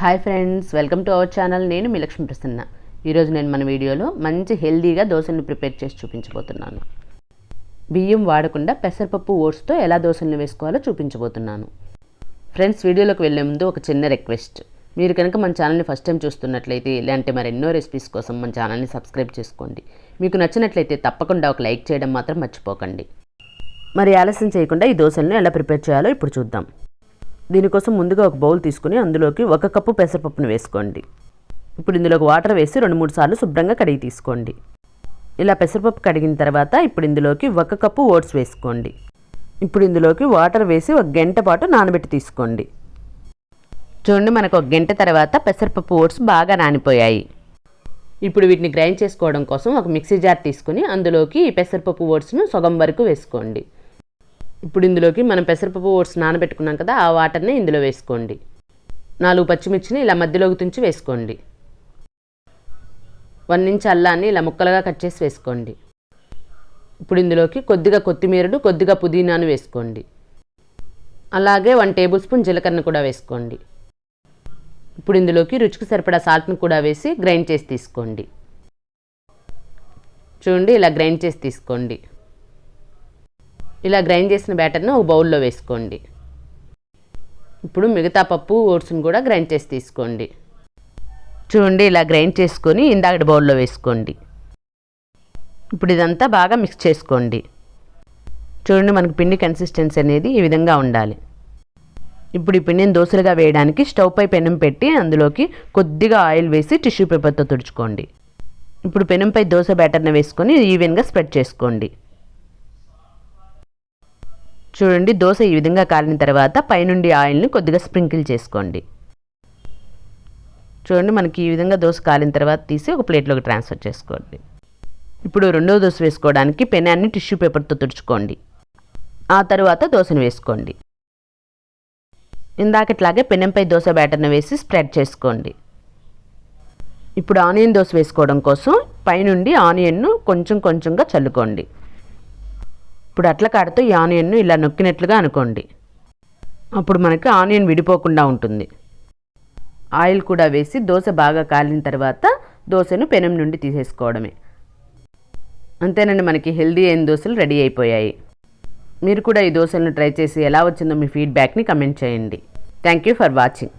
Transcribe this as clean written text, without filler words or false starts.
Hi friends, welcome to our channel. నేను మీ లక్ష్మి ప్రసన్న. ఈరోజు నేను మన వీడియోలో మంచి హెల్దీగా దోశలను ప్రిపేర్ చేసి చూపించబోతున్నాను. బియ్యం వాడకుండా పెసరపప్పు ఓట్స్తో ఎలా దోశలను వేసుకోవాలో చూపించబోతున్నాను. ఫ్రెండ్స్, వీడియోలోకి వెళ్ళే ముందు ఒక చిన్న రిక్వెస్ట్. మీరు కనుక మన ఛానల్ని ఫస్ట్ టైం చూస్తున్నట్లయితే ఇలాంటి మరెన్నో రెసిపీస్ కోసం మన ఛానల్ని సబ్స్క్రైబ్ చేసుకోండి. మీకు నచ్చినట్లయితే తప్పకుండా ఒక లైక్ చేయడం మాత్రం మర్చిపోకండి. మరి ఆలస్యం చేయకుండా ఈ దోశలను ఎలా ప్రిపేర్ చేయాలో ఇప్పుడు చూద్దాం. దీనికోసం ముందుగా ఒక బౌల్ తీసుకుని అందులోకి 1 కప్పు పెసరపప్పును వేసుకోండి. ఇప్పుడు ఇందులోకి వాటర్ వేసి 2-3 సార్లు శుభ్రంగా కడిగి తీసుకోండి. ఇలా పెసరపప్పు కడిగిన తర్వాత ఇప్పుడు ఇందులోకి 1 కప్పు ఓట్స్ వేసుకోండి. ఇప్పుడు ఇందులోకి వాటర్ వేసి 1 గంట పాటు నానబెట్టి తీసుకోండి. చూడండి, మనకు 1 గంట తర్వాత పెసరపప్పు ఓట్స్ బాగా నానిపోయాయి. ఇప్పుడు వీటిని గ్రైండ్ చేసుకోవడం కోసం ఒక మిక్సీ జార్ తీసుకుని అందులోకి ఈ పెసరపప్పు ఓట్స్ను సగం వరకు వేసుకోండి. ఇప్పుడు ఇందులోకి మనం పెసరపప్పు ఓట్స్ నానబెట్టుకున్నాం కదా, ఆ వాటర్ని ఇందులో వేసుకోండి. 4 పచ్చిమిర్చిని ఇలా మధ్యలోకి తుంచి వేసుకోండి. 1 ఇంచ్ అల్లాన్ని ఇలా ముక్కలుగా కట్ చేసి వేసుకోండి. ఇప్పుడు ఇందులోకి కొద్దిగా కొత్తిమీరను, కొద్దిగా పుదీనాను వేసుకోండి. అలాగే 1 టేబుల్ స్పూన్ జీలకర్రను కూడా వేసుకోండి. ఇప్పుడు ఇందులోకి రుచికి సరిపడా సాల్ట్ను కూడా వేసి గ్రైండ్ చేసి తీసుకోండి. చూడండి, ఇలా గ్రైండ్ చేసి తీసుకోండి. ఇలా గ్రైండ్ చేసిన బ్యాటర్ను ఒక బౌల్లో వేసుకోండి. ఇప్పుడు మిగతా పప్పు ఓట్స్ని కూడా గ్రైండ్ చేసి తీసుకోండి. చూడండి, ఇలా గ్రైండ్ చేసుకొని ఇందాకటి బౌల్లో వేసుకోండి. ఇప్పుడు ఇదంతా బాగా మిక్స్ చేసుకోండి. చూడండి, మనకు పిండి కన్సిస్టెన్సీ అనేది ఈ విధంగా ఉండాలి. ఇప్పుడు ఈ పిండిని దోశలుగా వేయడానికి స్టవ్ పై పెనం పెట్టి అందులోకి కొద్దిగా ఆయిల్ వేసి టిష్యూ పేపర్తో తుడుచుకోండి. ఇప్పుడు పెనంపై దోశ బ్యాటర్ని వేసుకొని ఈవెన్గా స్ప్రెడ్ చేసుకోండి. చూడండి, దోశ ఈ విధంగా కాలిన తర్వాత పైనుండి ఆయిల్ని కొద్దిగా స్ప్రింకిల్ చేసుకోండి. చూడండి, మనకి ఈ విధంగా దోశ కాలిన తర్వాత తీసి ఒక ప్లేట్లోకి ట్రాన్స్ఫర్ చేసుకోండి. ఇప్పుడు రెండో దోశ వేసుకోవడానికి పెనాన్ని టిష్యూ పేపర్తో తుడుచుకోండి. ఆ తర్వాత దోశను వేసుకోండి. ఇందాకట్లాగే పెనంపై దోశ బ్యాటర్ని వేసి స్ప్రెడ్ చేసుకోండి. ఇప్పుడు ఆనియన్ దోశ వేసుకోవడం కోసం పైనుండి ఆనియన్ను కొంచెం కొంచెంగా చల్లుకోండి. ఇప్పుడు అట్ల కాడతో ఈ ఆనియన్ను ఇలా నొక్కినట్లుగా అనుకోండి. అప్పుడు మనకి ఆనియన్ విడిపోకుండా ఉంటుంది. ఆయిల్ కూడా వేసి దోశ బాగా కాలిన తర్వాత దోశను పెనం నుండి తీసేసుకోవడమే. అంతేనండి, మనకి హెల్దీ అయిన దోశలు రెడీ అయిపోయాయి. మీరు కూడా ఈ దోశలను ట్రై చేసి ఎలా వచ్చిందో మీ ఫీడ్బ్యాక్ని కమెంట్ చేయండి. Thank you for watching.